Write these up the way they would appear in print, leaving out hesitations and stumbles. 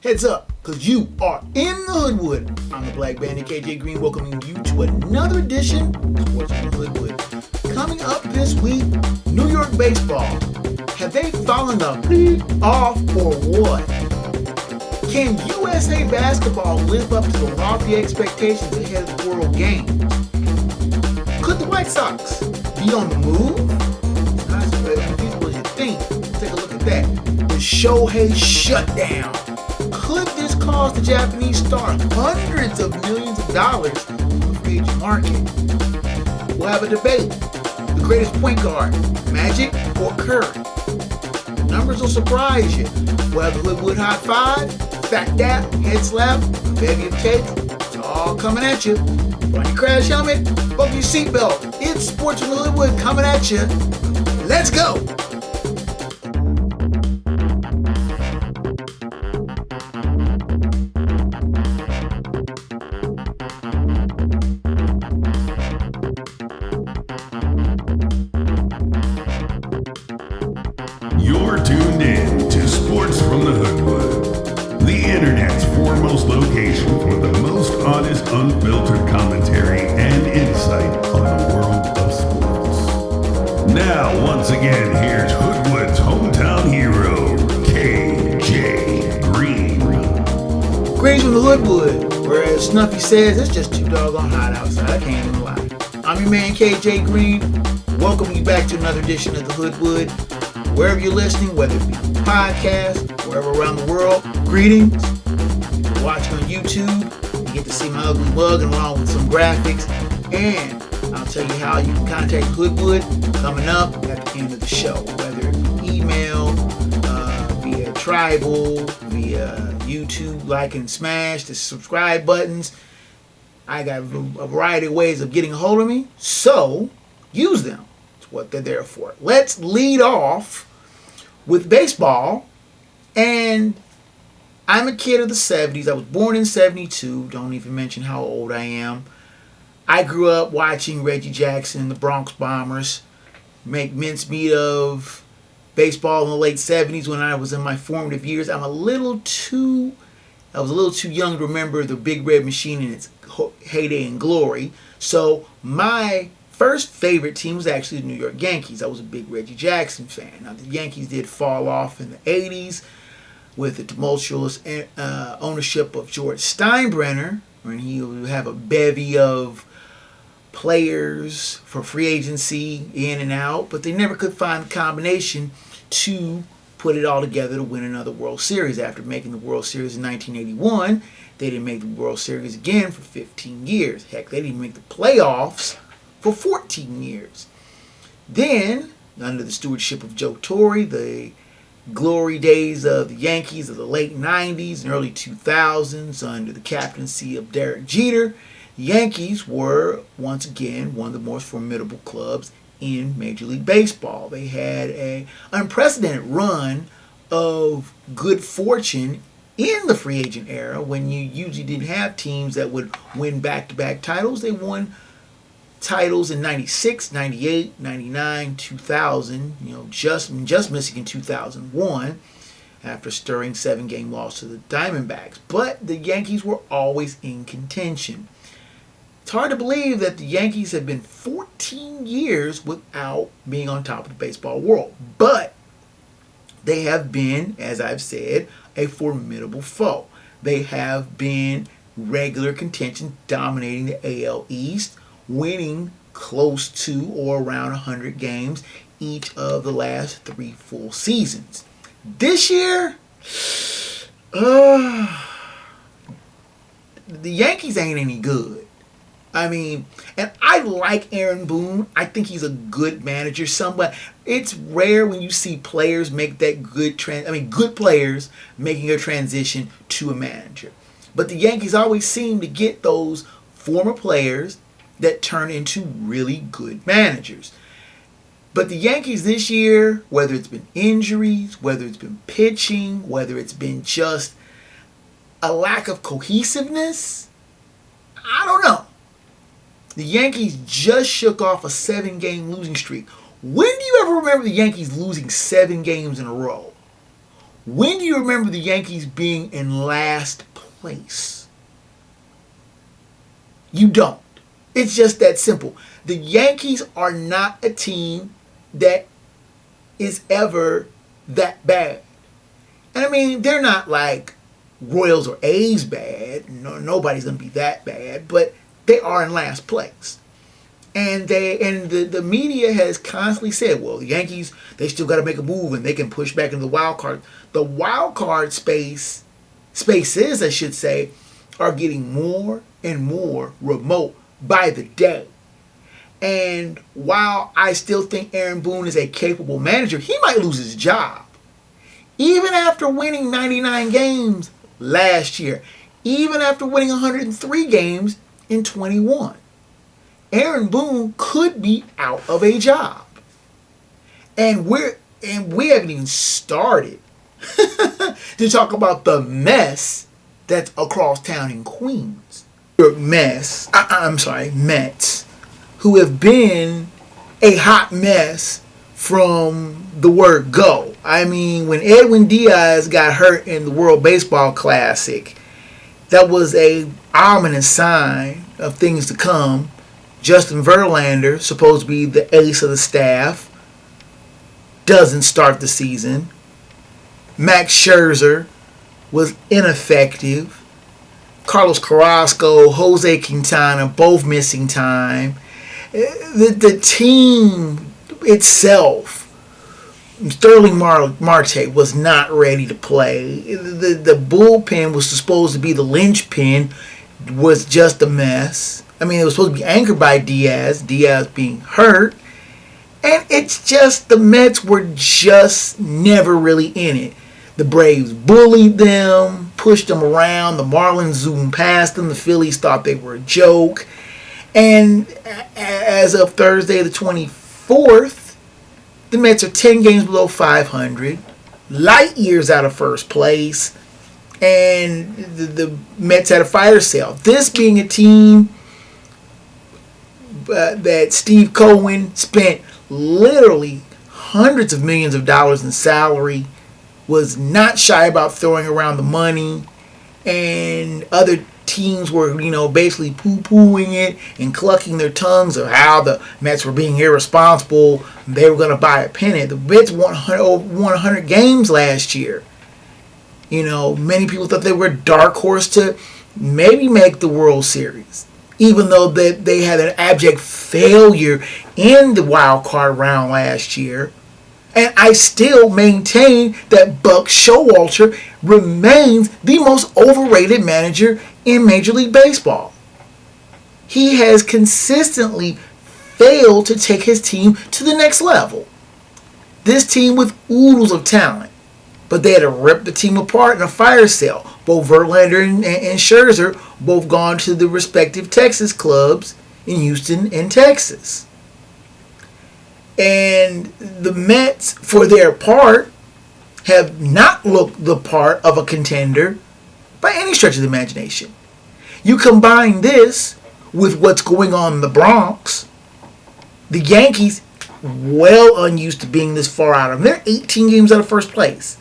Heads up, because you are in the Hoodwood. I'm the Black Bandit KJ Green, welcoming you to another edition of Sports from the Hoodwood. Coming up this week, New York baseball. Have they fallen the bleep off or what? Can USA basketball live up to the lofty expectations ahead of the World Games? Could the White Sox be on the move? It's not as feasible as you think. Take a look at that. The Shohei Shutdown. Could this cause the Japanese star hundreds of millions of dollars in the free agent market? We'll have a debate. The greatest point guard, Magic or Curry? The numbers will surprise you. We'll have the Hoodwood High Five, Fat Dap, Head Slap, Bevy of Cakes. It's all coming at you. Put on your crash helmet, buckle your seatbelt. It's Sports from the Hoodwood coming at you. Let's go! You're tuned in to Sports from the Hoodwood, the internet's foremost location for the most honest, unfiltered commentary and insight on the world of sports. Now, once again, here's Hoodwood's hometown hero, KJ Green. Greetings from the Hoodwood, where as Snuffy says, it's just too doggone hot outside. I can't even lie. I'm your man KJ Green, welcoming you back to another edition of the Hoodwood. Wherever you're listening, whether it be on the podcast, wherever around the world, greetings. If you're watching on YouTube, you get to see my ugly mug along with some graphics. And I'll tell you how you can contact Hoodwood coming up at the end of the show, whether it be email, via Tribal, via YouTube, like and smash, the subscribe buttons. I got a variety of ways of getting a hold of me, so use them. It's what they're there for. Let's lead off with baseball. And I'm a kid of the 70s. I was born in 72. Don't even mention how old I am. I grew up watching Reggie Jackson and the Bronx Bombers make mincemeat of baseball in the late 70s when I was in my formative years. I was a little too young to remember the Big Red Machine in its heyday and glory. So my first favorite team was actually the New York Yankees. I was a big Reggie Jackson fan. Now, the Yankees did fall off in the 80s with the tumultuous ownership of George Steinbrenner, when he would have a bevy of players for free agency in and out, but they never could find the combination to put it all together to win another World Series. After making the World Series in 1981, they didn't make the World Series again for 15 years. Heck, they didn't make the playoffs for 14 years. Then, under the stewardship of Joe Torre, the glory days of the Yankees of the late 90s and early 2000s, under the captaincy of Derek Jeter, the Yankees were once again one of the most formidable clubs in Major League Baseball. They had an unprecedented run of good fortune in the free agent era when you usually didn't have teams that would win back-to-back titles. They won titles in 96, 98, 99, 2000, just missing in 2001 after stirring 7-game loss to the Diamondbacks. But the Yankees were always in contention. It's hard to believe that the Yankees have been 14 years without being on top of the baseball world. But they have been, as I've said, a formidable foe. They have been regular contention, dominating the AL East, winning close to or around 100 games each of the last 3 full seasons. This year, the Yankees ain't any good. I mean, and I like Aaron Boone. I think he's a good manager. It's rare when you see players make that good players making a transition to a manager. But the Yankees always seem to get those former players that turn into really good managers. But the Yankees this year, whether it's been injuries, whether it's been pitching, whether it's been just a lack of cohesiveness, I don't know. The Yankees just shook off a 7-game losing streak. When do you ever remember the Yankees losing 7 games in a row? When do you remember the Yankees being in last place? You don't. It's just that simple. The Yankees are not a team that is ever that bad. And I mean, they're not like Royals or A's bad. No, nobody's going to be that bad. But they are in last place. And the media has constantly said, well, the Yankees, they still got to make a move and they can push back into the wild card. The wild card spaces, I should say, are getting more and more remote by the day. And while I still think Aaron Boone is a capable manager, he might lose his job. Even after winning 99 games last year, even after winning 103 games in 21. Aaron Boone could be out of a job. And we haven't even started to talk about the mess that's across town in Queens. Mets, who have been a hot mess from the word go. I mean, when Edwin Diaz got hurt in the World Baseball Classic, that was a ominous sign of things to come. Justin Verlander, supposed to be the ace of the staff, doesn't start the season. Max Scherzer was ineffective. Carlos Carrasco, Jose Quintana, both missing time. The team itself, Sterling Marte was not ready to play. The bullpen was supposed to be the linchpin, was just a mess. I mean, it was supposed to be anchored by Diaz being hurt. And it's just, the Mets were just never really in it. The Braves bullied them, pushed them around. The Marlins zoomed past them. The Phillies thought they were a joke. And as of Thursday the 24th, the Mets are 10 games below 500. Light years out of first place. And the Mets had a fire sale. This being a team that Steve Cohen spent literally hundreds of millions of dollars in salary, was not shy about throwing around the money, and other teams were, basically poo-pooing it and clucking their tongues of how the Mets were being irresponsible. They were going to buy a pennant. The Mets won 100 games last year. Many people thought they were a dark horse to maybe make the World Series, even though they had an abject failure in the wild card round last year. And I still maintain that Buck Showalter remains the most overrated manager in Major League Baseball. He has consistently failed to take his team to the next level. This team with oodles of talent, but they had to rip the team apart in a fire sale. Both Verlander and Scherzer both gone to the respective Texas clubs in Houston and Texas. And the Mets, for their part, have not looked the part of a contender by any stretch of the imagination. You combine this with what's going on in the Bronx, the Yankees, well unused to being this far out of them. They're 18 games out of first place.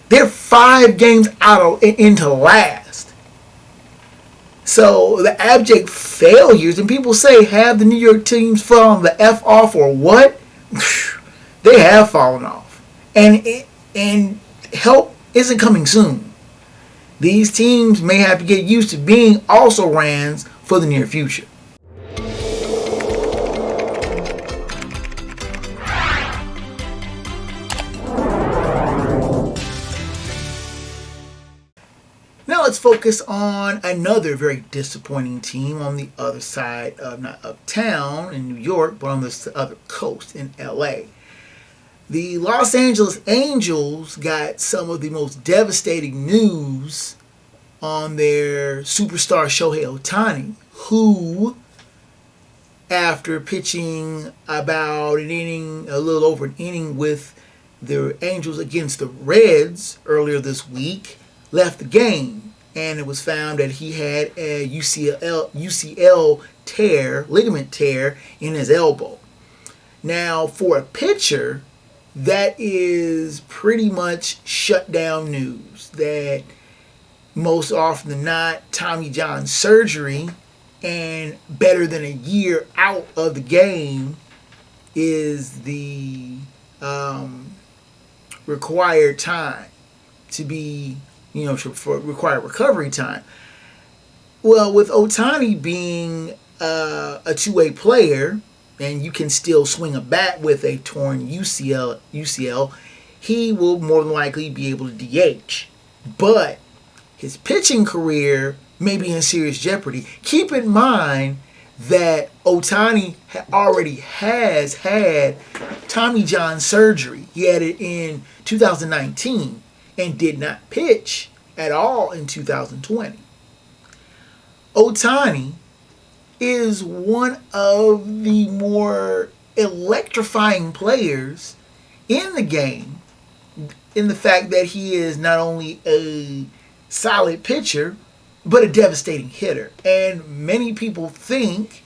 They're 5 games into last. So the abject failures, and people say, have the New York teams fallen the F off or what? They have fallen off. And help isn't coming soon. These teams may have to get used to being also rans for the near future. Now let's focus on another very disappointing team on the other side of, not uptown in New York, but on the other coast in LA. The Los Angeles Angels got some of the most devastating news on their superstar Shohei Ohtani, who, after pitching about an inning, a little over an inning with the Angels against the Reds earlier this week, left the game, and it was found that he had a UCL tear, ligament tear in his elbow. Now, for a pitcher, that is pretty much shutdown news. That most often than not, Tommy John surgery and better than a year out of the game is the required time to be, for required recovery time. Well, with Ohtani being a two-way player, and you can still swing a bat with a torn UCL, he will more than likely be able to DH. But his pitching career may be in serious jeopardy. Keep in mind that Ohtani already has had Tommy John surgery. He had it in 2019 and did not pitch at all in 2020. Ohtani is one of the more electrifying players in the game, in the fact that he is not only a solid pitcher, but a devastating hitter. And many people think,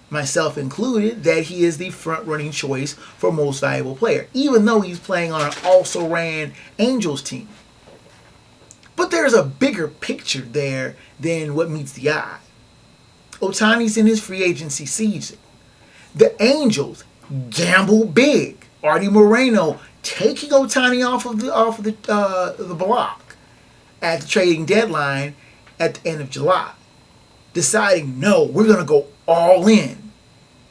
myself included, that he is the front-running choice for most valuable player, even though he's playing on an also-ran Angels team. But there's a bigger picture there than what meets the eye. Ohtani's in his free agency season. The Angels gamble big. Artie Moreno taking Ohtani off of the block at the trading deadline at the end of July, deciding, no, we're going to go all in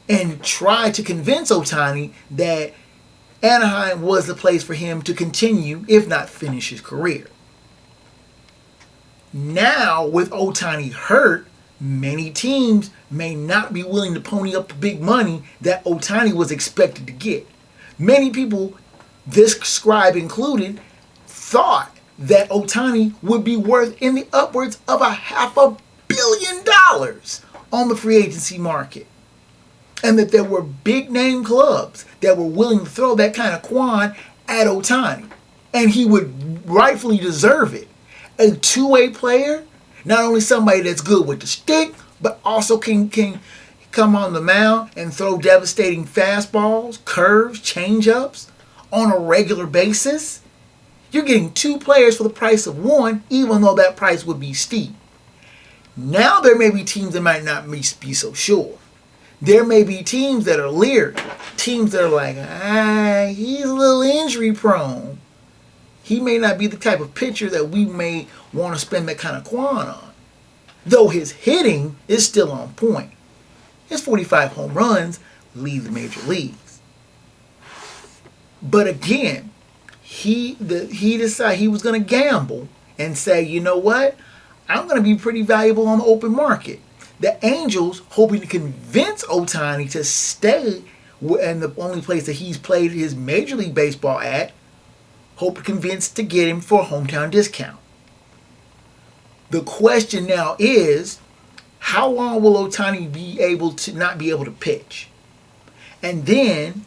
and try to convince Ohtani that Anaheim was the place for him to continue, if not finish his career. Now, with Ohtani hurt, many teams may not be willing to pony up the big money that Ohtani was expected to get. Many people, this scribe included, thought that Ohtani would be worth in the upwards of $500 million on the free agency market. And that there were big name clubs that were willing to throw that kind of quan at Ohtani. And he would rightfully deserve it. A two-way player, not only somebody that's good with the stick, but also can come on the mound and throw devastating fastballs, curves, changeups on a regular basis. You're getting two players for the price of one, even though that price would be steep. Now there may be teams that might not be so sure. There may be teams that are leery. Teams that are like, he's a little injury prone. He may not be the type of pitcher that we may want to spend that kind of quan on. Though his hitting is still on point. His 45 home runs lead the major leagues. But again, he decided he was going to gamble and say, you know what? I'm going to be pretty valuable on the open market. The Angels, hoping to convince Ohtani to stay in the only place that he's played his Major League Baseball at, hope to convince to get him for a hometown discount. The question now is, how long will Ohtani be able to not be able to pitch? And then,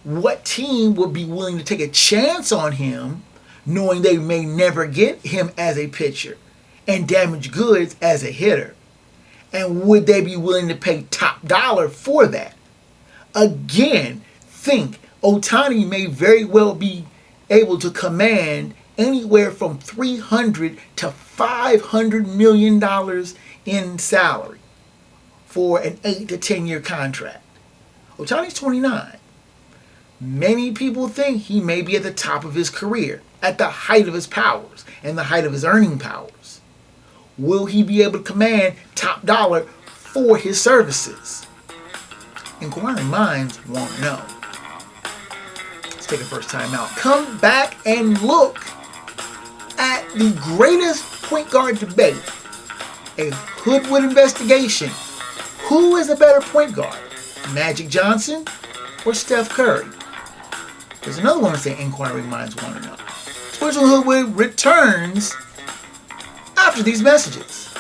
what team would be willing to take a chance on him, knowing they may never get him as a pitcher and damage goods as a hitter? And would they be willing to pay top dollar for that? Again, think Ohtani may very well be able to command anywhere from $300 to $500 million in salary for an 8 to 10 year contract. Ohtani's 29. Many people think he may be at the top of his career, at the height of his powers and the height of his earning powers. Will he be able to command top dollar for his services? Inquiring minds want to know. Let's take a first time out. Come back and look at the greatest point guard debate, a Hoodwood investigation. Who is a better point guard, Magic Johnson or Steph Curry? There's another one saying inquiring minds want to know. Sports with Hoodwood returns after these messages.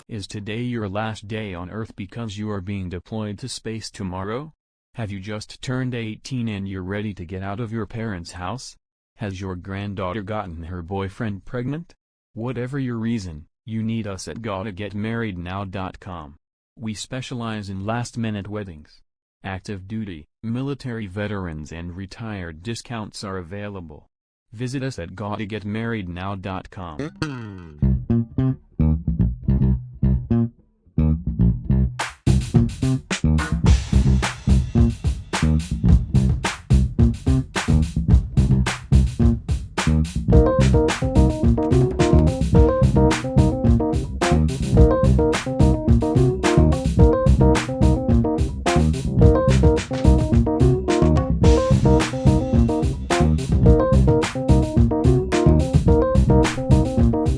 Is today your last day on Earth because you are being deployed to space tomorrow? Have you just turned 18 and you're ready to get out of your parents' house? Has your granddaughter gotten her boyfriend pregnant? Whatever your reason, you need us at GottaGetMarriedNow.com. We specialize in last-minute weddings. Active duty, military veterans and retired discounts are available. Visit us at gottagetmarriednow.com.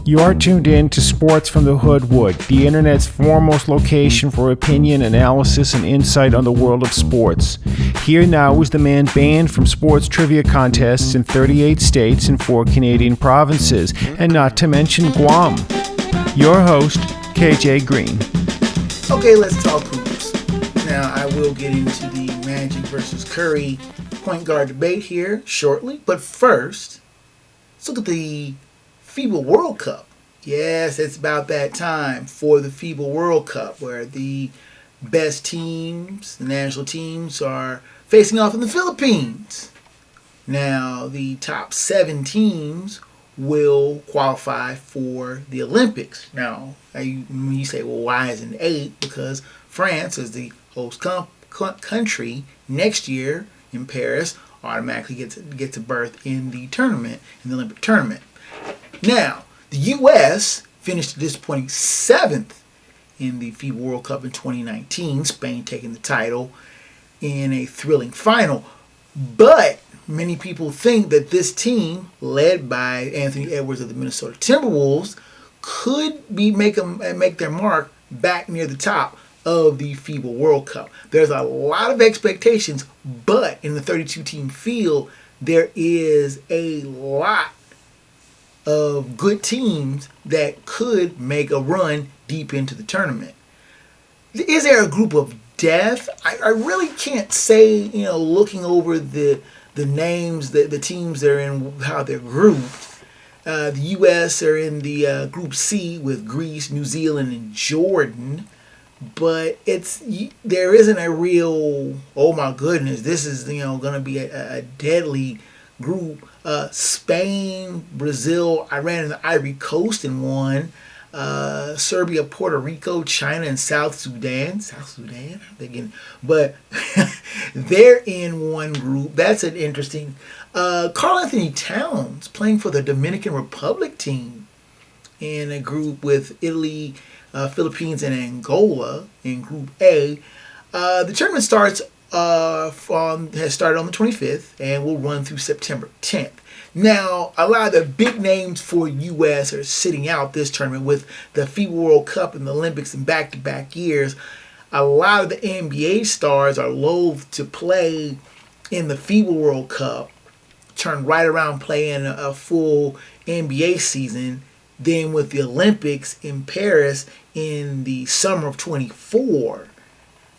You are tuned in to Sports from the Hoodwood, the internet's foremost location for opinion, analysis, and insight on the world of sports. Here now is the man banned from sports trivia contests in 38 states and 4 Canadian provinces, and not to mention Guam. Your host, KJ Green. Okay, let's talk hoops. Now, I will get into the Magic versus Curry point guard debate here shortly, but first, let's look at the FIBA World Cup. Yes, it's about that time for the FIBA World Cup where the best teams, the national teams, are facing off in the Philippines. Now, the top 7 teams will qualify for the Olympics. Now, when you say, well, why isn't 8? Because France is the host country next year in Paris, automatically gets a berth in the tournament, in the Olympic tournament. Now, the U.S. finished a disappointing 7th in the FIBA World Cup in 2019, Spain taking the title in a thrilling final. But many people think that this team, led by Anthony Edwards of the Minnesota Timberwolves, could make their mark back near the top of the FIBA World Cup. There's a lot of expectations, but in the 32-team field, there is a lot of good teams that could make a run deep into the tournament. Is there a group of death? I really can't say, looking over the names, the teams that are in, how they're grouped. The U.S. are in the Group C with Greece, New Zealand, and Jordan. But there isn't a real, oh my goodness, this is going to be a deadly group. Spain, Brazil, Iran, and the Ivory Coast in one. Serbia, Puerto Rico, China, and South Sudan. But they're in one group. That's an interesting. Karl Anthony Towns playing for the Dominican Republic team in a group with Italy, Philippines, and Angola in Group A. The tournament has started on the 25th and will run through September 10th. Now, a lot of the big names for U.S. are sitting out this tournament with the FIBA World Cup and the Olympics in back-to-back years. A lot of the NBA stars are loath to play in the FIBA World Cup, turn right around playing a full NBA season. Then with the Olympics in Paris in the summer of 24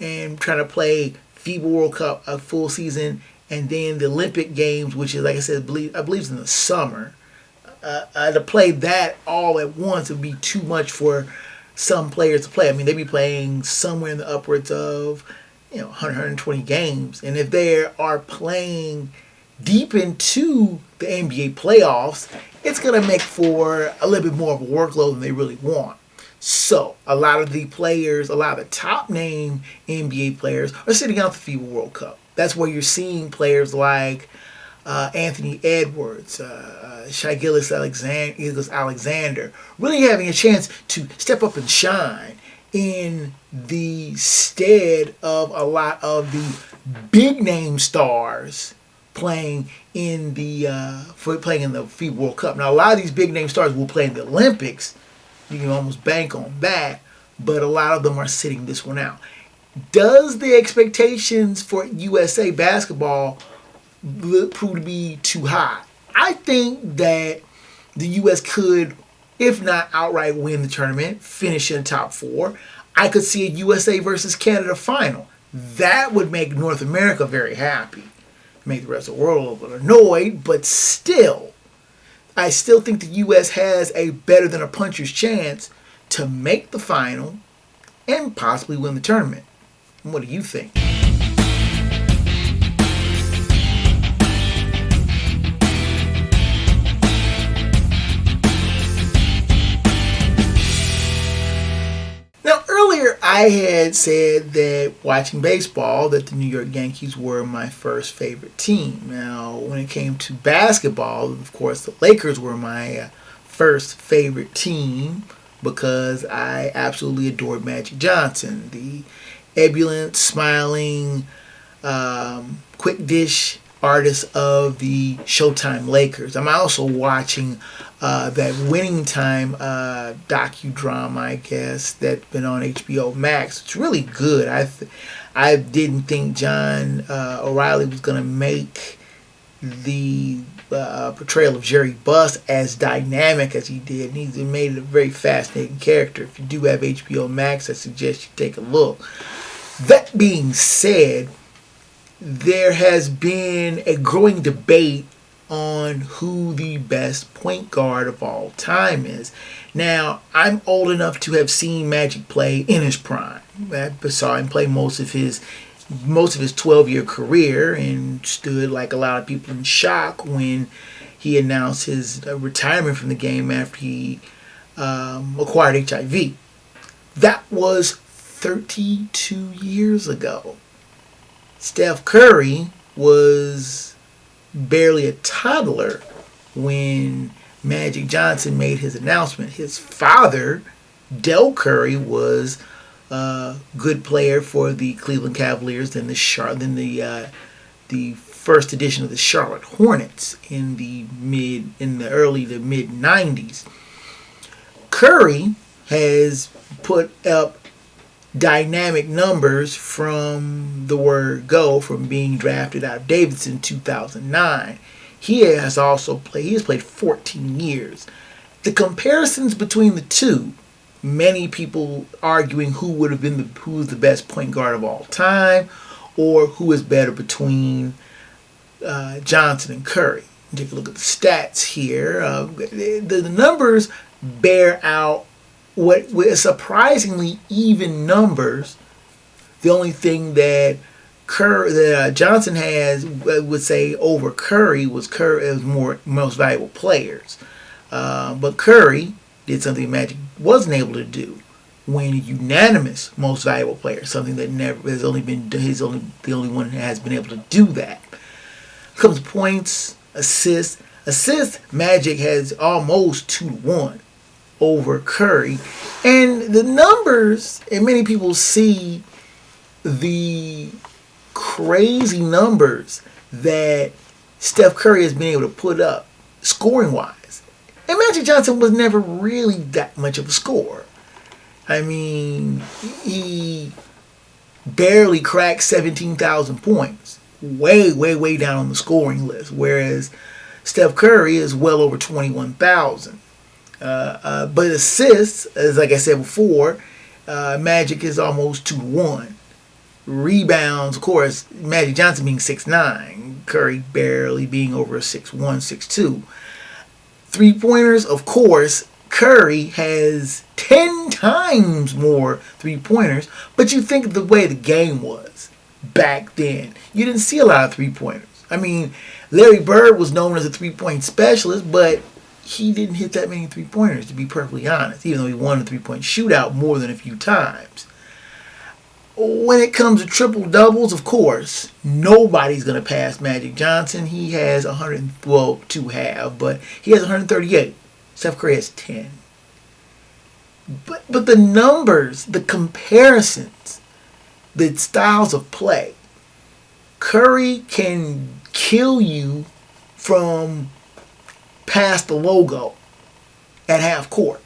and trying to play FIBA World Cup a full season, and then the Olympic Games, which is, like I said, I believe it's in the summer. To play that all at once would be too much for some players to play. I mean, they'd be playing somewhere in the upwards of 100, 120 games. And if they are playing deep into the NBA playoffs, it's going to make for a little bit more of a workload than they really want. So, a lot of the top name NBA players are sitting out the FIBA World Cup. That's where you're seeing players like Anthony Edwards, Shai Gilgeous-Alexander, really having a chance to step up and shine in the stead of a lot of the big name stars playing in the FIBA World Cup. Now, a lot of these big name stars will play in the Olympics. You can almost bank on that, but a lot of them are sitting this one out. Does the expectations for USA basketball prove to be too high? I think that the U.S. could, if not outright win the tournament, finish in the top 4. I could see a USA versus Canada final. That would make North America very happy. Make the rest of the world a little bit annoyed, but still, I still think the U.S. has a better than a puncher's chance to make the final and possibly win the tournament. What do you think? I had said that watching baseball that the New York Yankees were my first favorite team. Now, when it came to basketball, of course, the Lakers were my first favorite team because I absolutely adored Magic Johnson, the ebullient, smiling, quick dish artist of the Showtime Lakers. I'm also watching that Winning Time docudrama, I guess, that's been on HBO Max. It's really good. I didn't think John O'Reilly was going to make the portrayal of Jerry Buss as dynamic as he did. And he's made it a very fascinating character. If you do have HBO Max, I suggest you take a look. That being said, there has been a growing debate on who the best point guard of all time is. Now, I'm old enough to have seen Magic play in his prime. I saw him play most of his 12-year career and stood like a lot of people in shock when he announced his retirement from the game after he acquired HIV. That was 32 years ago. Steph Curry was barely a toddler when Magic Johnson made his announcement. His father, Del Curry, was a good player for the Cleveland Cavaliers and the first edition of the Charlotte Hornets in the early to mid 90s. Curry has put up dynamic numbers from the word go, from being drafted out of Davidson in 2009. He has played 14 years. The comparisons between the two, many people arguing who was the best point guard of all time, or who is better between Johnson and Curry. Take a look at the stats here. The numbers bear out what with surprisingly even numbers. The only thing that Johnson has, would say, over Curry was most valuable players. But Curry did something Magic wasn't able to do: win unanimous most valuable player, something that he's the only one that has been able to do that. Comes points, assists. Magic has almost 2-1 over Curry, and the numbers, and many people see the crazy numbers that Steph Curry has been able to put up scoring wise, and Magic Johnson was never really that much of a scorer. I mean, he barely cracked 17,000 points, way down on the scoring list, whereas Steph Curry is well over 21,000. But assists, as like I said before, Magic is almost 2-1. Rebounds, of course, Magic Johnson being 6'9", Curry barely being over 6'1", 6'2". 3-pointers, of course, Curry has 10 times more 3-pointers, but you think of the way the game was back then. You didn't see a lot of 3-pointers. I mean, Larry Bird was known as a 3-point specialist, but he didn't hit that many 3-pointers, to be perfectly honest, even though he won a 3-point shootout more than a few times. When it comes to triple-doubles, of course, nobody's going to pass Magic Johnson. He has 138. Steph Curry has 10. But the numbers, the comparisons, the styles of play, Curry can kill you from past the logo at half court.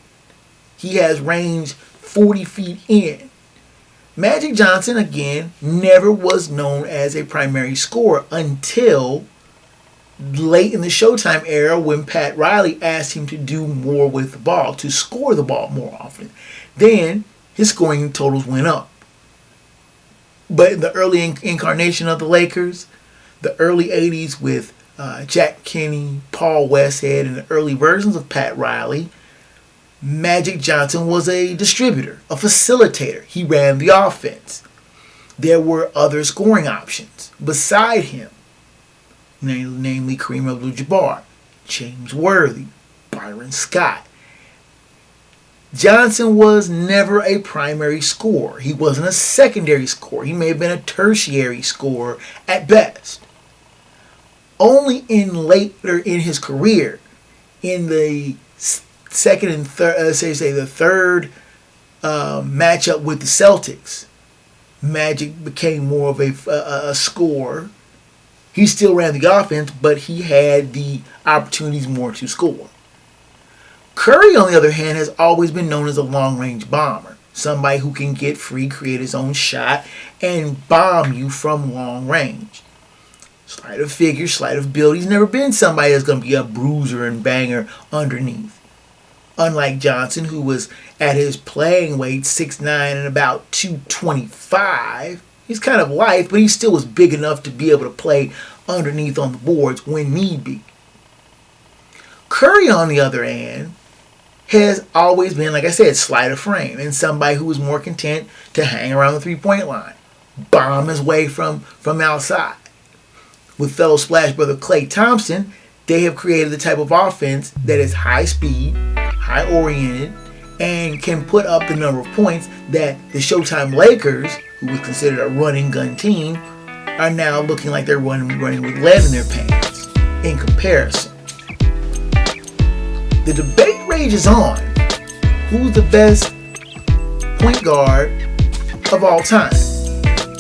He has range 40 feet in. Magic Johnson, again, never was known as a primary scorer until late in the Showtime era when Pat Riley asked him to do more with the ball, to score the ball more often. Then his scoring totals went up. But in the early incarnation of the Lakers, the early 80s with Jack Kenny, Paul Westhead, and the early versions of Pat Riley, Magic Johnson was a distributor, a facilitator. He ran the offense. There were other scoring options beside him, namely Kareem Abdul-Jabbar, James Worthy, Byron Scott. Johnson was never a primary scorer. He wasn't a secondary scorer. He may have been a tertiary scorer at best. Only in later in his career, in the second and third, the third matchup with the Celtics, Magic became more of a scorer. He still ran the offense, but he had the opportunities more to score. Curry, on the other hand, has always been known as a long-range bomber. Somebody who can get free, create his own shot, and bomb you from long range. Sleight of figure, sleight of build. He's never been somebody that's going to be a bruiser and banger underneath. Unlike Johnson, who was at his playing weight 6'9" and about 225. He's kind of light, but he still was big enough to be able to play underneath on the boards when need be. Curry, on the other hand, has always been, like I said, sleight of frame, and somebody who was more content to hang around the three-point line, bomb his way from outside. With fellow Splash brother Klay Thompson, they have created the type of offense that is high speed, high oriented, and can put up the number of points that the Showtime Lakers, who was considered a running gun team, are now looking like they're running with lead in their pants in comparison. The debate rages on. Who's the best point guard of all time?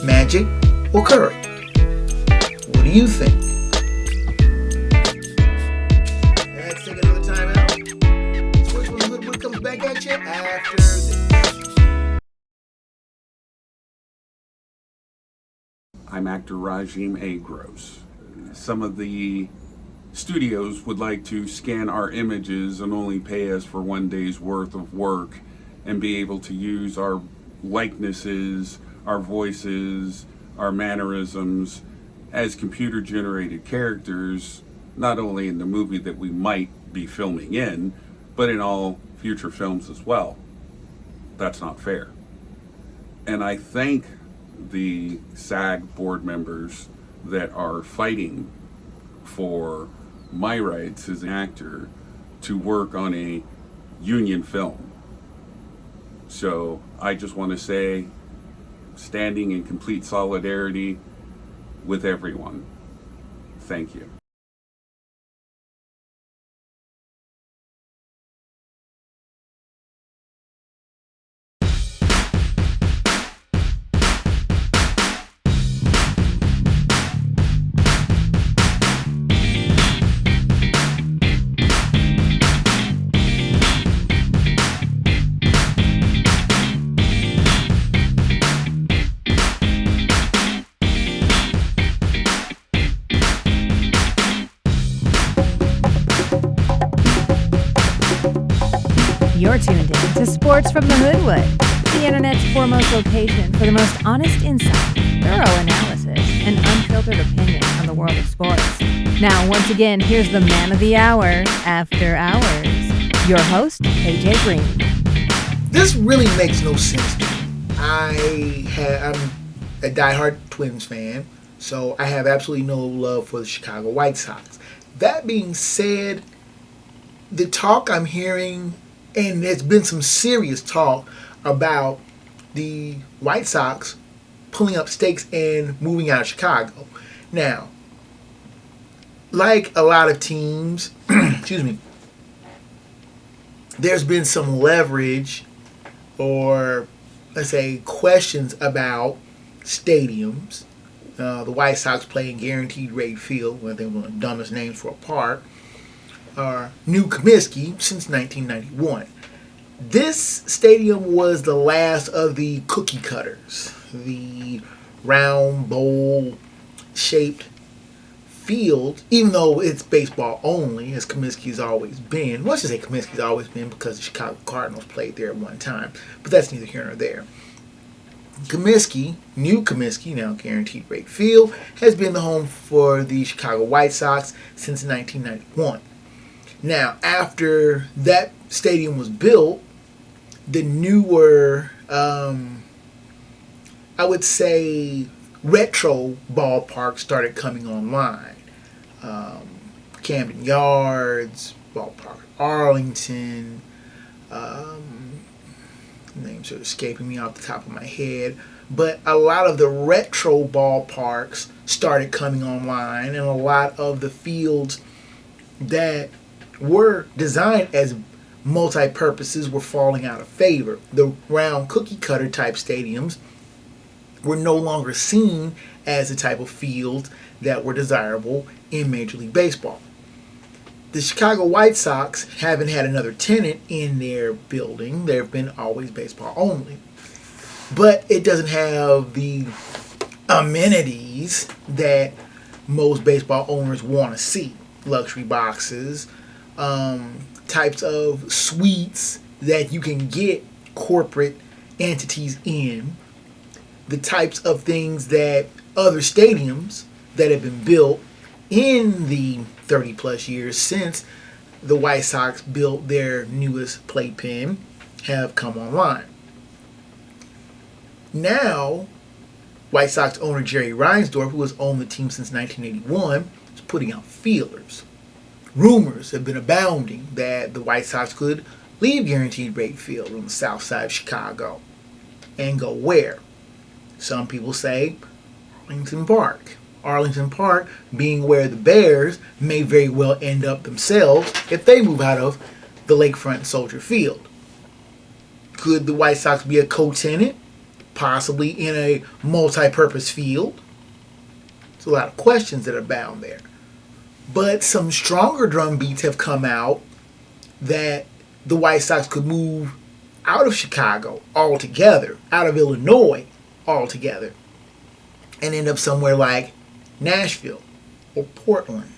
Magic or Curry? What do you think? Let's take another time out. Sports from the Hoodwood comes back at you after this. I'm actor Rajim A. Gross. Some of the studios would like to scan our images and only pay us for one day's worth of work and be able to use our likenesses, our voices, our mannerisms as computer-generated characters, not only in the movie that we might be filming in, but in all future films as well. That's not fair. And I thank the SAG board members that are fighting for my rights as an actor to work on a union film. So I just want to say, standing in complete solidarity with everyone. Thank you. You're tuned in to Sports from the Hoodwood, the internet's foremost location for the most honest insight, thorough analysis, and unfiltered opinion on the world of sports. Now, once again, here's the man of the hour, After Hours, your host, KJ Green. This really makes no sense to me. I'm a diehard Twins fan, so I have absolutely no love for the Chicago White Sox. That being said, the talk I'm hearing, and there's been some serious talk about the White Sox pulling up stakes and moving out of Chicago. Now, like a lot of teams, excuse me, there's been some leverage or, let's say, questions about stadiums. The White Sox play in Guaranteed Rate Field, one of the dumbest names for a park. New Comiskey since 1991. This stadium was the last of the cookie cutters, the round bowl-shaped field, even though it's baseball only, as Comiskey's always been. Well, let's just say Comiskey's always been because the Chicago Cardinals played there at one time, but that's neither here nor there. Comiskey, New Comiskey, now Guaranteed Rate Field, has been the home for the Chicago White Sox since 1991. Now, after that stadium was built, the newer, I would say, retro ballparks started coming online. Camden Yards, Ballpark Arlington, names are escaping me off the top of my head, but a lot of the retro ballparks started coming online, and a lot of the fields that were designed as multi-purposes were falling out of favor. The round cookie cutter type stadiums were no longer seen as the type of fields that were desirable in Major League Baseball. The Chicago White Sox haven't had another tenant in their building. They've been always baseball only. But it doesn't have the amenities that most baseball owners want to see. Luxury boxes, types of suites that you can get corporate entities in, the types of things that other stadiums that have been built in the 30 plus years since the White Sox built their newest playpen have come online. Now, White Sox owner Jerry Reinsdorf, who has owned the team since 1981, is putting out feelers. Rumors have been abounding that the White Sox could leave Guaranteed Rate Field on the south side of Chicago and go where? Some people say Arlington Park. Arlington Park being where the Bears may very well end up themselves if they move out of the lakefront Soldier Field. Could the White Sox be a co-tenant, possibly in a multi-purpose field? There's a lot of questions that abound there. But some stronger drumbeats have come out that the White Sox could move out of Chicago altogether, out of Illinois altogether, and end up somewhere like Nashville or Portland.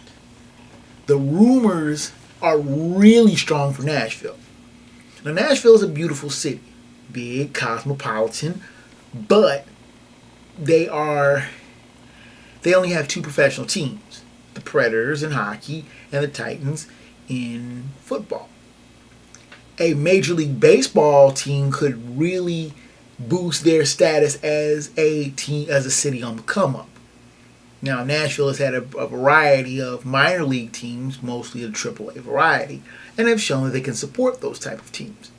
The rumors are really strong for Nashville. Now, Nashville is a beautiful city, big, cosmopolitan, but they only have two professional teams, the Predators in hockey and the Titans in football. A Major League Baseball team could really boost their status as a team, as a city on the come up. Now, Nashville has had a variety of minor league teams, mostly a AAA variety, and have shown that they can support those type of teams.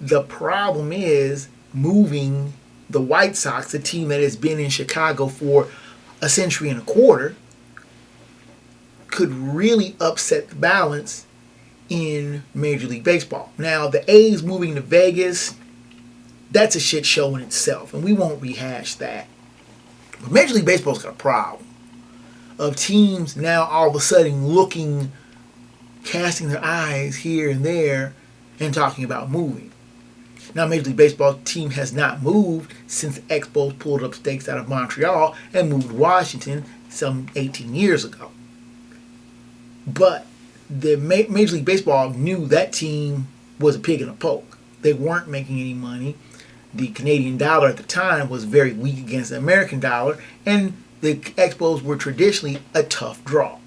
The problem is moving the White Sox, a team that has been in Chicago for a century and a quarter, could really upset the balance in Major League Baseball. Now, the A's moving to Vegas, that's a shit show in itself, and we won't rehash that. But Major League Baseball's got a problem of teams now all of a sudden casting their eyes here and there and talking about moving. Now, Major League Baseball team has not moved since the Expos pulled up stakes out of Montreal and moved to Washington some 18 years ago. But the Major League Baseball knew that team was a pig in a poke. They weren't making any money. The Canadian dollar at the time was very weak against the American dollar, and the Expos were traditionally a tough draw.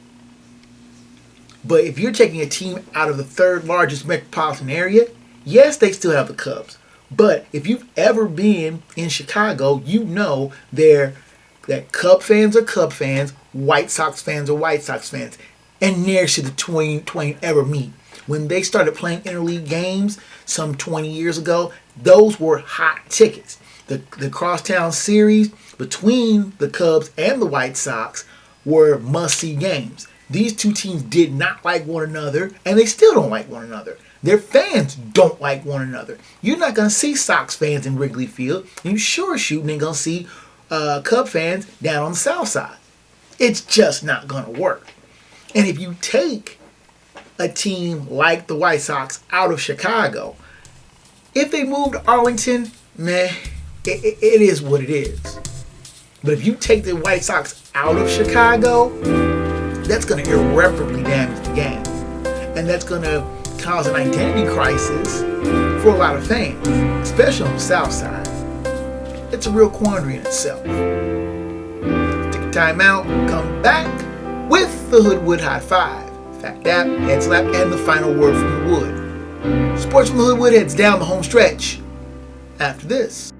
But if you're taking a team out of the third largest metropolitan area, yes, they still have the Cubs. But if you've ever been in Chicago, you know that Cub fans are Cub fans, White Sox fans are White Sox fans. And ne'er should the twain ever meet. When they started playing interleague games some 20 years ago, those were hot tickets. The crosstown series between the Cubs and the White Sox were must-see games. These two teams did not like one another, and they still don't like one another. Their fans don't like one another. You're not going to see Sox fans in Wrigley Field, and you sure as shooting ain't going to see Cub fans down on the south side. It's just not going to work. And if you take a team like the White Sox out of Chicago, if they move to Arlington, it is what it is. But if you take the White Sox out of Chicago, that's going to irreparably damage the game. And that's going to cause an identity crisis for a lot of fans, especially on the south side. It's a real quandary in itself. Take a time out, come back with the Hoodwood High Five, Fact Dap, Head Slap, and the final word from the Wood. Sports from the Hoodwood heads down the home stretch after this.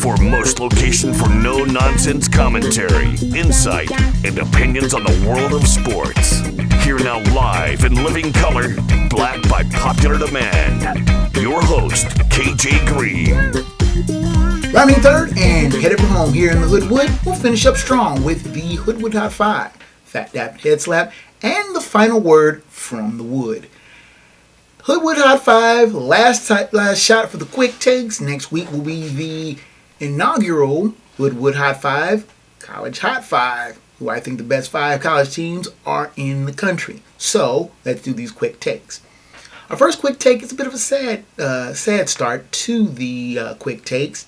foremost location for no-nonsense commentary, insight, and opinions on the world of sports. Here now live in living color, black by popular demand, your host, KJ Green. Rounding third and headed for home here in the Hoodwood, we'll finish up strong with the Hoodwood Hot 5, Phat Dap Head Slap, and the final word from the wood. Hoodwood Hot 5, last shot for the quick takes. Next week will be the inaugural Hoodwood Hot 5, College Hot 5, who I think the best 5 college teams are in the country. So, let's do these quick takes. Our first quick take is a bit of a sad start to the quick takes.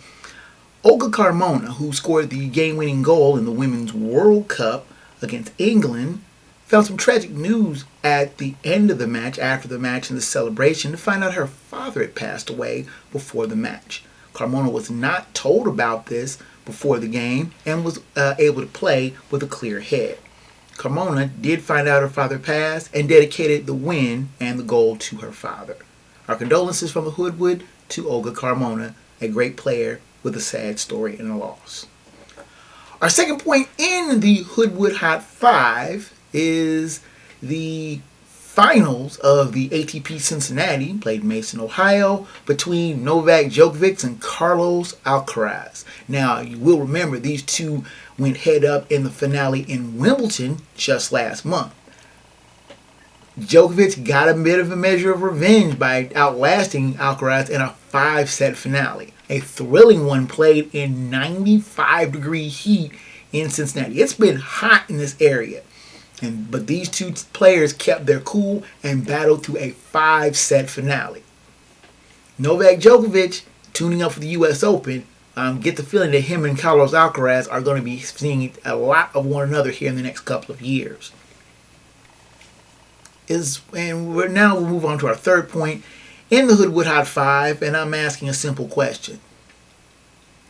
Olga Carmona, who scored the game-winning goal in the Women's World Cup against England, found some tragic news at the end of the match, after the match and the celebration, to find out her father had passed away before the match. Carmona was not told about this before the game and was able to play with a clear head. Carmona did find out her father passed and dedicated the win and the goal to her father. Our condolences from the Hoodwood to Olga Carmona, a great player with a sad story and a loss. Our second point in the Hoodwood Hot 5 is the finals of the ATP Cincinnati, played in Mason, Ohio, between Novak Djokovic and Carlos Alcaraz. Now, you will remember these two went head up in the finale in Wimbledon just last month. Djokovic got a bit of a measure of revenge by outlasting Alcaraz in a 5-set finale. A thrilling one played in 95-degree heat in Cincinnati. It's been hot in this area. But these two players kept their cool and battled through a 5-set finale. Novak Djokovic, tuning up for the U.S. Open, get the feeling that him and Carlos Alcaraz are going to be seeing a lot of one another here in the next couple of years. Now we'll move on to our third point in the Hoodwood Hot 5, and I'm asking a simple question.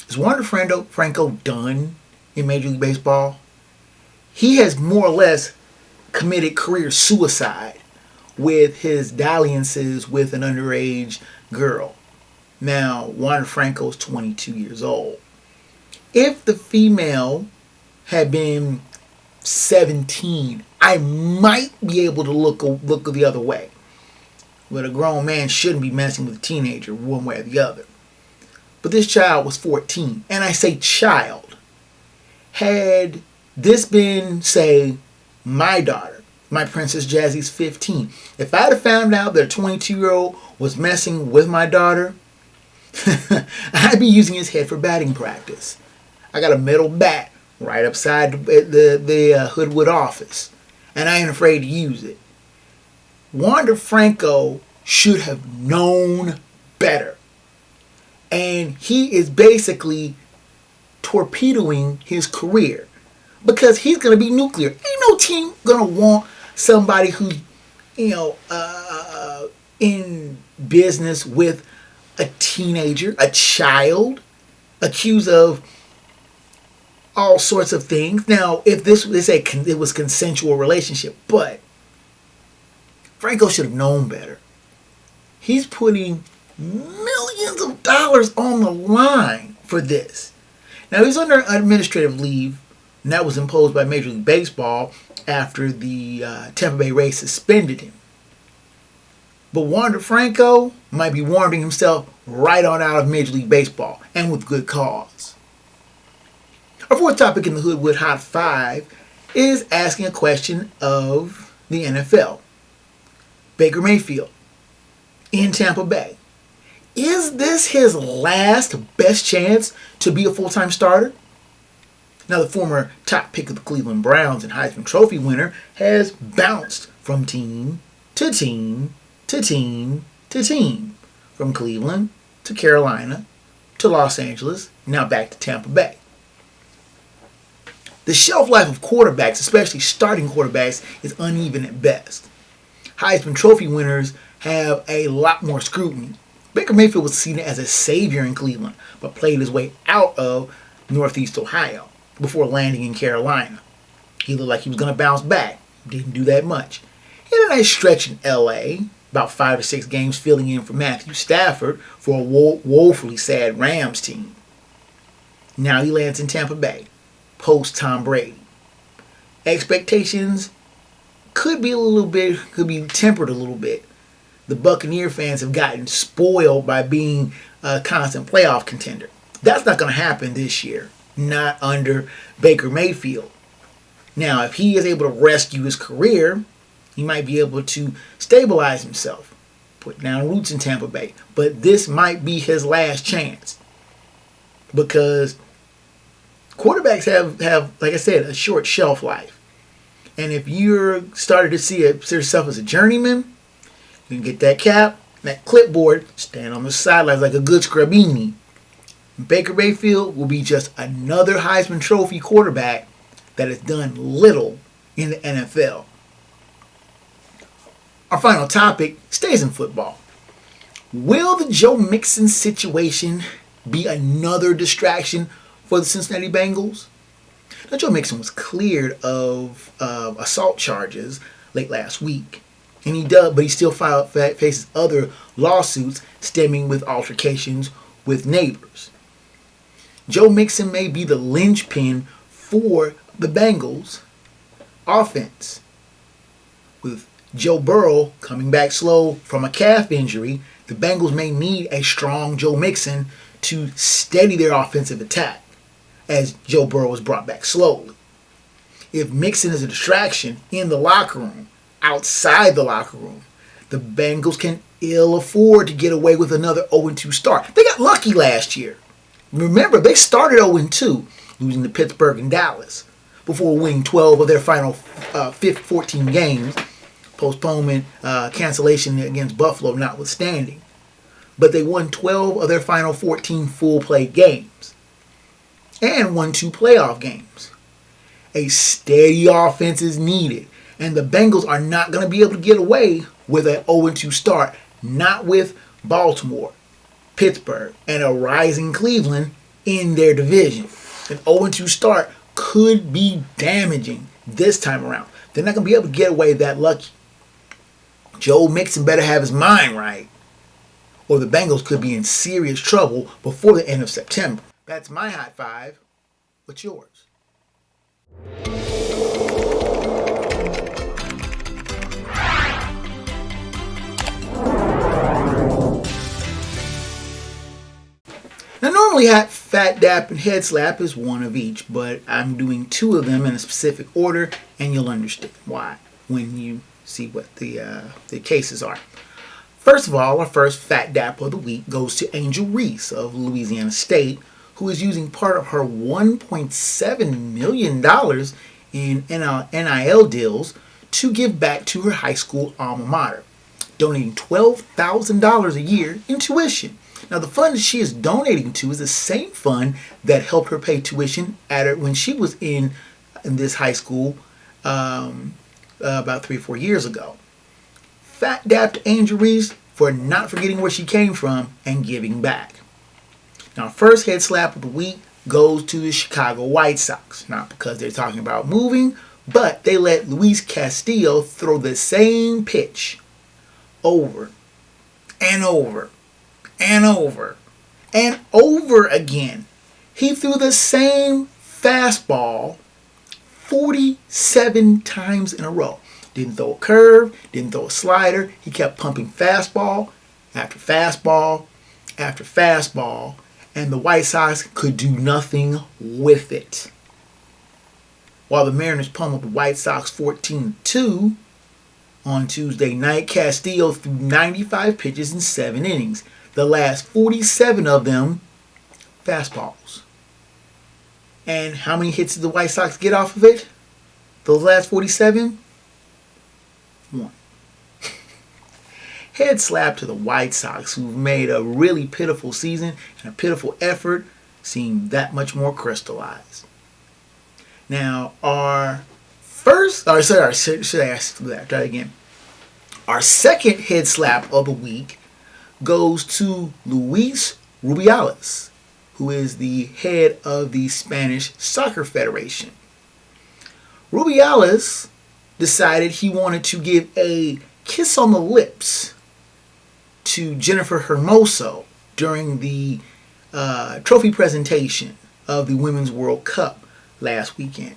Is Wander Franco done in Major League Baseball? He has more or less committed career suicide with his dalliances with an underage girl. Now, Wander Franco is 22 years old. If the female had been 17, I might be able to look the other way. But a grown man shouldn't be messing with a teenager one way or the other. But this child was 14. And I say child. Had this been, say, my daughter, my Princess Jazzy's 15. If I'd have found out that a 22-year-old was messing with my daughter, I'd be using his head for batting practice. I got a metal bat right upside the Hoodwood office, and I ain't afraid to use it. Wander Franco should have known better. And he is basically torpedoing his career. Because he's going to be nuclear. Ain't no team going to want somebody who's, in business with a teenager, a child, accused of all sorts of things. Now, if it was consensual relationship, but Franco should have known better. He's putting millions of dollars on the line for this. Now, he's under administrative leave. And that was imposed by Major League Baseball after the Tampa Bay Rays suspended him. But Wander Franco might be wandering himself right on out of Major League Baseball, and with good cause. Our fourth topic in the Hoodwood Hot 5 is asking a question of the NFL. Baker Mayfield in Tampa Bay. Is this his last best chance to be a full-time starter? Now, the former top pick of the Cleveland Browns and Heisman Trophy winner has bounced from team to team to team to team. From Cleveland to Carolina to Los Angeles, now back to Tampa Bay. The shelf life of quarterbacks, especially starting quarterbacks, is uneven at best. Heisman Trophy winners have a lot more scrutiny. Baker Mayfield was seen as a savior in Cleveland, but played his way out of Northeast Ohio before landing in Carolina. He looked like he was going to bounce back. Didn't do that much. He had a nice stretch in L.A., about 5 or 6 games filling in for Matthew Stafford for a woefully sad Rams team. Now he lands in Tampa Bay, post Tom Brady. Expectations could be tempered a little bit. The Buccaneer fans have gotten spoiled by being a constant playoff contender. That's not going to happen this year, not under Baker Mayfield. Now, if he is able to rescue his career, he might be able to stabilize himself, put down roots in Tampa Bay. But this might be his last chance because quarterbacks have, like I said, a short shelf life. And if you're starting to see yourself as a journeyman, you can get that cap, that clipboard, stand on the sidelines like a good scrubini. Baker Mayfield will be just another Heisman Trophy quarterback that has done little in the NFL. Our final topic stays in football. Will the Joe Mixon situation be another distraction for the Cincinnati Bengals? Now, Joe Mixon was cleared of assault charges late last week, and he still faces other lawsuits stemming with altercations with neighbors. Joe Mixon may be the linchpin for the Bengals offense. With Joe Burrow coming back slow from a calf injury, the Bengals may need a strong Joe Mixon to steady their offensive attack as Joe Burrow is brought back slowly. If Mixon is a distraction in the locker room, outside the locker room, the Bengals can ill afford to get away with another 0-2 start. They got lucky last year. Remember, they started 0-2, losing to Pittsburgh and Dallas, before winning 12 of their final 14 games, postponement, cancellation against Buffalo notwithstanding. But they won 12 of their final 14 full-play games and won 2 playoff games. A steady offense is needed, and the Bengals are not going to be able to get away with an 0-2 start, not with Baltimore, Pittsburgh, and a rising Cleveland in their division. An 0-2 start could be damaging this time around. They're not going to be able to get away that lucky. Joe Mixon better have his mind right, or the Bengals could be in serious trouble before the end of September. That's my hot 5. What's yours? Now, normally Phat, Dap, and Head Slap is one of each, but I'm doing 2 of them in a specific order, and you'll understand why when you see what the cases are. First of all, our first Phat Dap of the week goes to Angel Reese of Louisiana State, who is using part of her $1.7 million in NIL deals to give back to her high school alma mater, donating $12,000 a year in tuition. Now, the fund that she is donating to is the same fund that helped her pay tuition at her when she was in this high school about 3 or 4 years ago. Phat Dap to Angel Reese for not forgetting where she came from and giving back. Now, first head slap of the week goes to the Chicago White Sox. Not because they're talking about moving, but they let Luis Castillo throw the same pitch over and over and over and over again. He threw the same fastball 47 times in a row. Didn't throw a curve, didn't throw a slider. He kept pumping fastball after fastball after fastball, and the White Sox could do nothing with it. While the Mariners pummeled the White Sox 14-2 on Tuesday night, Castillo threw 95 pitches in 7 innings. The last 47 of them, fastballs. And how many hits did the White Sox get off of it? Those last 47? 1. Head slap to the White Sox, who've made a really pitiful season and a pitiful effort seem that much more crystallized. Now, our second head slap of the week goes to Luis Rubiales, who is the head of the Spanish Soccer Federation. Rubiales decided he wanted to give a kiss on the lips to Jennifer Hermoso during the trophy presentation of the Women's World Cup last weekend.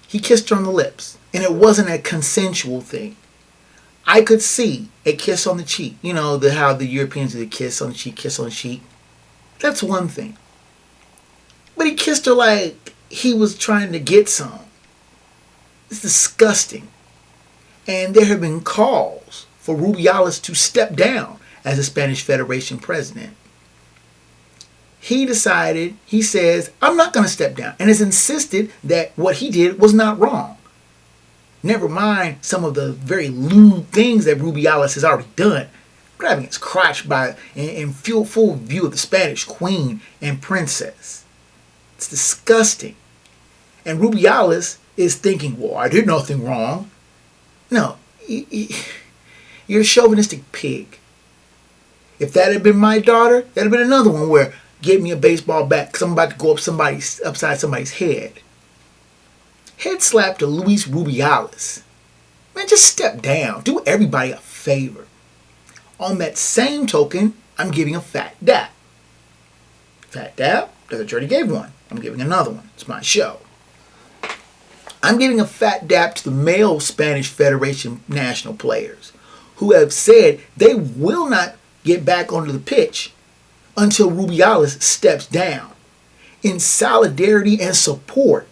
He kissed her on the lips, and it wasn't a consensual thing. I could see a kiss on the cheek. You know, how the Europeans do the kiss on the cheek, kiss on the cheek. That's one thing. But he kissed her like he was trying to get some. It's disgusting. And there have been calls for Rubiales to step down as the Spanish Federation president. He decided, he says, I'm not going to step down, and has insisted that what he did was not wrong. Never mind some of the very lewd things that Rubiales has already done, grabbing his crotch in full view of the Spanish queen and princess. It's disgusting. And Rubiales is thinking, well, I did nothing wrong. No, you're a chauvinistic pig. If that had been my daughter, that'd have been another one where give me a baseball bat because I'm about to go upside somebody's head. Head slap to Luis Rubiales. Man, just step down. Do everybody a favor. On that same token, I'm giving a fat dap. Fat dap? The attorney gave one. I'm giving another one. It's my show. I'm giving a fat dap to the male Spanish Federation national players who have said they will not get back onto the pitch until Rubiales steps down, in solidarity and support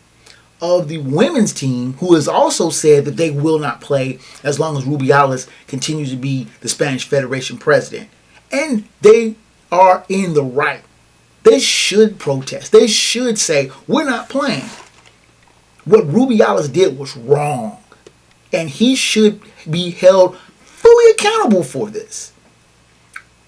of the women's team, who has also said that they will not play as long as Rubiales continues to be the Spanish Federation president. And they are in the right. They should protest. They should say, we're not playing. What Rubiales did was wrong, and he should be held fully accountable for this.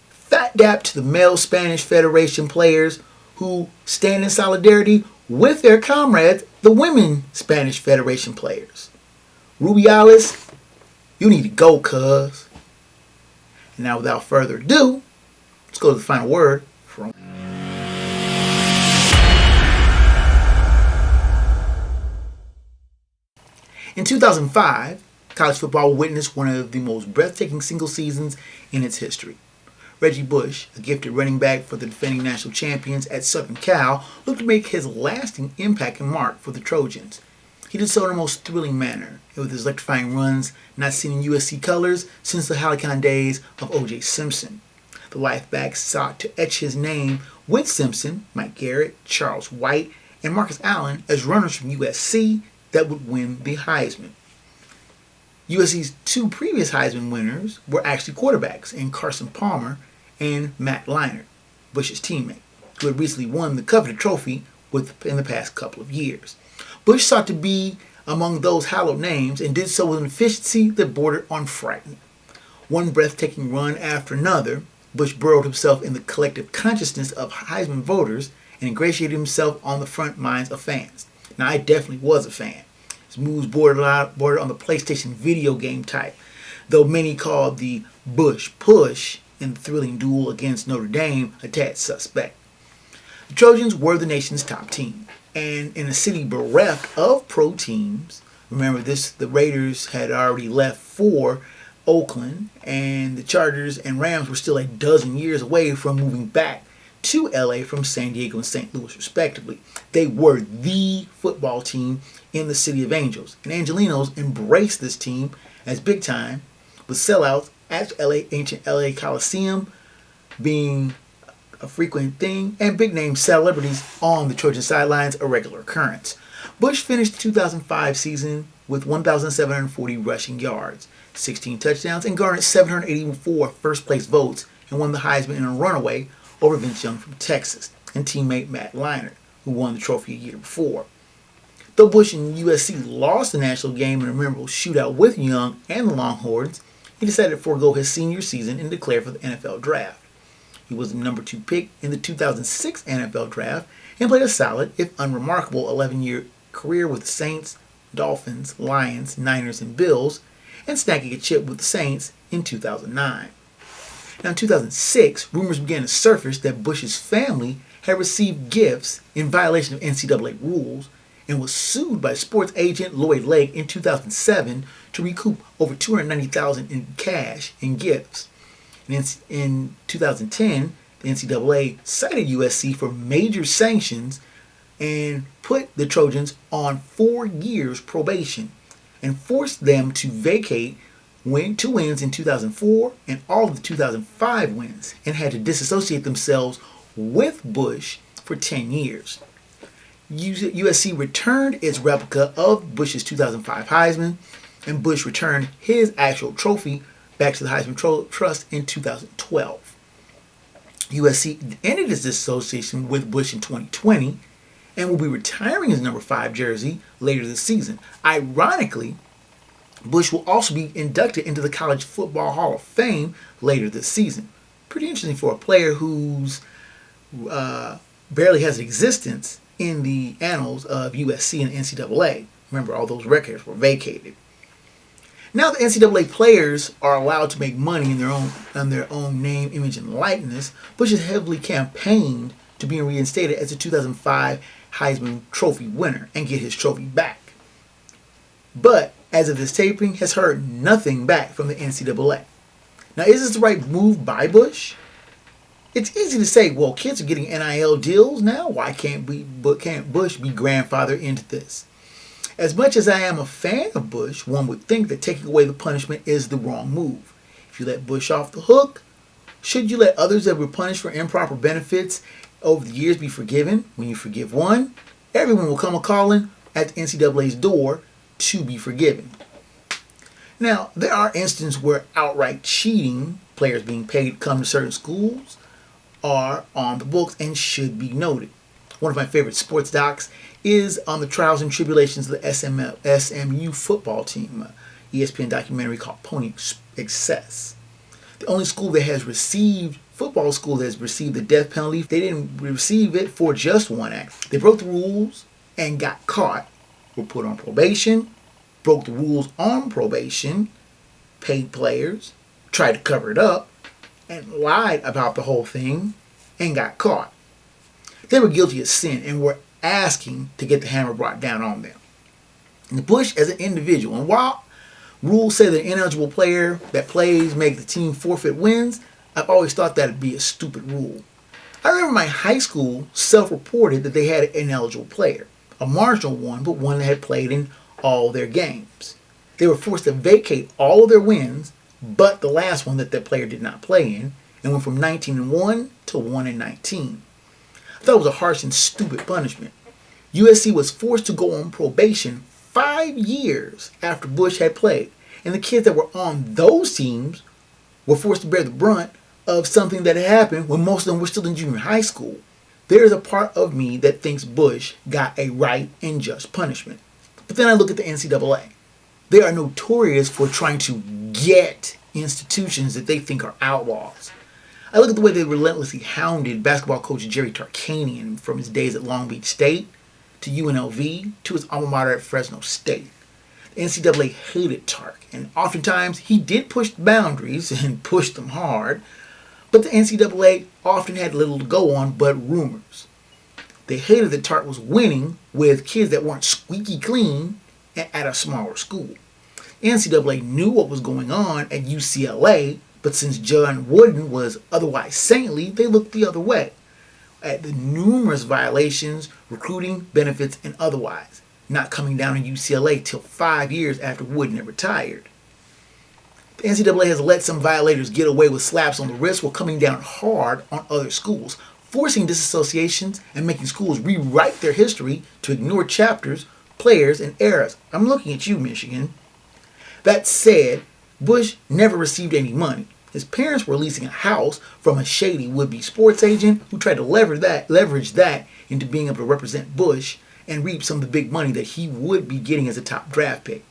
Fat dap to the male Spanish Federation players who stand in solidarity with their comrades, the women Spanish Federation players. Rubiales, you need to go, cuz. Now, without further ado, let's go to the final word from... In 2005, college football witnessed one of the most breathtaking single seasons in its history. Reggie Bush, a gifted running back for the defending national champions at Southern Cal, looked to make his lasting impact and mark for the Trojans. He did so in the most thrilling manner, with his electrifying runs not seen in USC colors since the Halcyon days of O.J. Simpson. The lifeback sought to etch his name with Simpson, Mike Garrett, Charles White, and Marcus Allen as runners from USC that would win the Heisman. USC's two previous Heisman winners were actually quarterbacks in Carson Palmer and Matt Leinart, Bush's teammate, who had recently won the coveted trophy in the past couple of years. Bush sought to be among those hallowed names and did so with an efficiency that bordered on frightening. One breathtaking run after another, Bush burrowed himself in the collective consciousness of Heisman voters and ingratiated himself on the front minds of fans. Now, I definitely was a fan. His moves bordered on the PlayStation video game type, though many called the Bush push in the thrilling duel against Notre Dame a tad suspect. The Trojans were the nation's top team, and in a city bereft of pro teams, remember this, the Raiders had already left for Oakland, and the Chargers and Rams were still a dozen years away from moving back to LA from San Diego and St. Louis respectively. They were the football team in the City of Angels, and Angelinos embraced this team as big time, with sellouts at ancient LA Coliseum being a frequent thing, and big name celebrities on the Trojan sidelines a regular occurrence. Bush finished the 2005 season with 1,740 rushing yards, 16 touchdowns, and garnered 784 first place votes, and won the Heisman in a runaway over Vince Young from Texas and teammate Matt Leinart, who won the trophy a year before. Though Bush and USC lost the national game in a memorable shootout with Young and the Longhorns, he decided to forego his senior season and declare for the NFL draft. He was the number 2 pick in the 2006 NFL draft and played a solid, if unremarkable, 11-year career with the Saints, Dolphins, Lions, Niners, and Bills, and snagging a chip with the Saints in 2009. Now, in 2006, rumors began to surface that Bush's family had received gifts in violation of NCAA rules and was sued by sports agent Lloyd Lake in 2007 to recoup over $290,000 in cash in gifts. And in 2010, the NCAA cited USC for major sanctions and put the Trojans on 4 years probation and forced them to vacate 2 wins in 2004 and all of the 2005 wins, and had to disassociate themselves with Bush for 10 years. USC returned its replica of Bush's 2005 Heisman, and Bush returned his actual trophy back to the Heisman Trust in 2012. USC ended its association with Bush in 2020 and will be retiring his number 5 jersey later this season. Ironically, Bush will also be inducted into the College Football Hall of Fame later this season. Pretty interesting for a player who's barely has an existence in the annals of USC and NCAA. Remember, all those records were vacated. Now the NCAA players are allowed to make money in their own name, image, and likeness. Bush has heavily campaigned to be reinstated as a 2005 Heisman Trophy winner and get his trophy back. But as of this taping, has heard nothing back from the NCAA. Now, is this the right move by Bush? It's easy to say, well, kids are getting NIL deals now. Why can't Bush be grandfathered into this? As much as I am a fan of Bush, one would think that taking away the punishment is the wrong move. If you let Bush off the hook, should you let others that were punished for improper benefits over the years be forgiven? When you forgive one, everyone will come a-calling at the NCAA's door to be forgiven. Now, there are instances where outright cheating, players being paid to come to certain schools, are on the books and should be noted. One of my favorite sports docs is on the trials and tribulations of the SMU football team, ESPN documentary called Pony Excess. The only school that has received, football school that has received the death penalty, they didn't receive it for just one act. They broke the rules and got caught, were put on probation, broke the rules on probation, paid players, tried to cover it up, and lied about the whole thing and got caught. They were guilty of sin and were asking to get the hammer brought down on them. And Bush as an individual, and while rules say that an ineligible player that plays make the team forfeit wins, I've always thought that would be a stupid rule. I remember my high school self-reported that they had an ineligible player, a marginal one, but one that had played in all their games. They were forced to vacate all of their wins, but the last one that player did not play in, and went from 19-1 to 1-19. I thought it was a harsh and stupid punishment. USC was forced to go on probation 5 years after Bush had played, and the kids that were on those teams were forced to bear the brunt of something that had happened when most of them were still in junior high school. There is a part of me that thinks Bush got a right and just punishment. But then I look at the NCAA. They are notorious for trying to get institutions that they think are outlaws. I look at the way they relentlessly hounded basketball coach Jerry Tarkanian from his days at Long Beach State to UNLV to his alma mater at Fresno State. The NCAA hated Tark, and oftentimes he did push the boundaries and pushed them hard, but the NCAA often had little to go on but rumors. They hated that Tark was winning with kids that weren't squeaky clean at a smaller school. The NCAA knew what was going on at UCLA, but since John Wooden was otherwise saintly, they looked the other way at the numerous violations, recruiting, benefits, and otherwise, not coming down in UCLA till 5 years after Wooden had retired. The NCAA has let some violators get away with slaps on the wrist while coming down hard on other schools, forcing disassociations and making schools rewrite their history to ignore chapters, players, and eras. I'm looking at you, Michigan. That said, Bush never received any money. His parents were leasing a house from a shady would-be sports agent who tried to leverage that into being able to represent Bush and reap some of the big money that he would be getting as a top draft pick.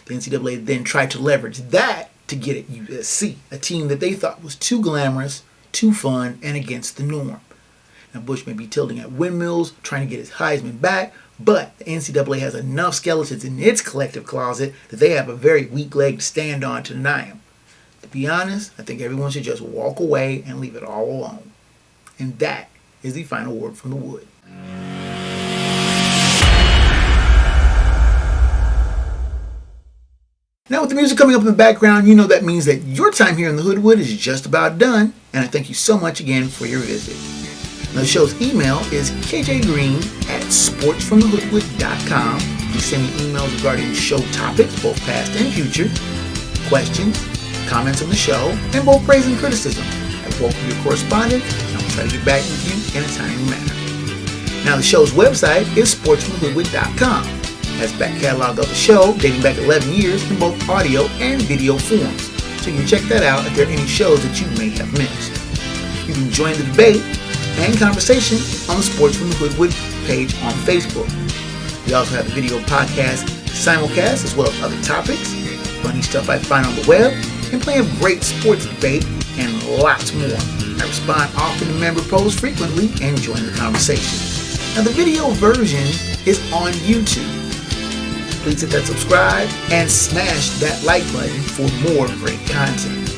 The NCAA then tried to leverage that to get at USC, a team that they thought was too glamorous, too fun, and against the norm. Now, Bush may be tilting at windmills, trying to get his Heisman back, but the NCAA has enough skeletons in its collective closet that they have a very weak leg to stand on to deny him. To be honest, I think everyone should just walk away and leave it all alone. And that is the final word from the Wood. Now with the music coming up in the background, you know that means that your time here in the Hoodwood is just about done, and I thank you so much again for your visit. Now, the show's email is kjgreen@sportsfromthehoodwood.com. You can send me emails regarding show topics, both past and future, questions, comments on the show, and both praise and criticism. I welcome your correspondence, and I'll try to get back with you in a timely manner. Now, the show's website is sportsfromthehoodwood.com. It has back catalog of the show dating back 11 years in both audio and video forms. So you can check that out if there are any shows that you may have missed. You can join the debate and conversation on the Sports from the Hoodwood page on Facebook. We also have a video podcast simulcast as well as other topics, funny stuff I find on the web, and plenty of great sports debate and lots more. I respond often to member posts frequently and join the conversation. Now, the video version is on YouTube. Please hit that subscribe and smash that like button for more great content.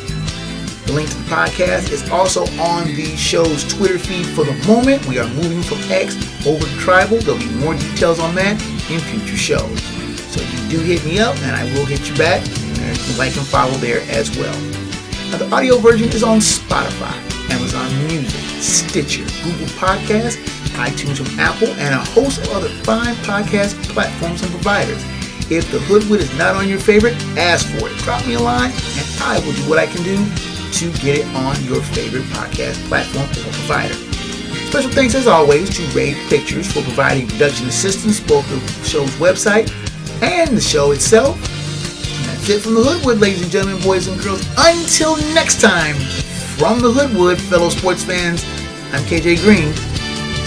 The link to the podcast is also on the show's Twitter feed for the moment. We are moving from X over to Tribal. There'll be more details on that in future shows. So you do hit me up and I will hit you back. And you can like and follow there as well. Now, the audio version is on Spotify, Amazon Music, Stitcher, Google Podcasts, iTunes from Apple, and a host of other fine podcast platforms and providers. If the Hoodwood is not on your favorite, ask for it. Drop me a line, and I will do what I can do to get it on your favorite podcast platform or provider. Special thanks, as always, to Rave Pictures for providing production assistance, both the show's website and the show itself. And that's it from the Hoodwood, ladies and gentlemen, boys and girls. Until next time, from the Hoodwood, fellow sports fans, I'm KJ Green.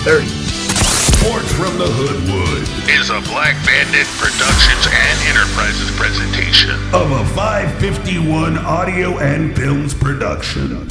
30. Sports from the Hoodwood Is a Black Bandit Productions and Enterprises presentation. of a 551 audio and films production.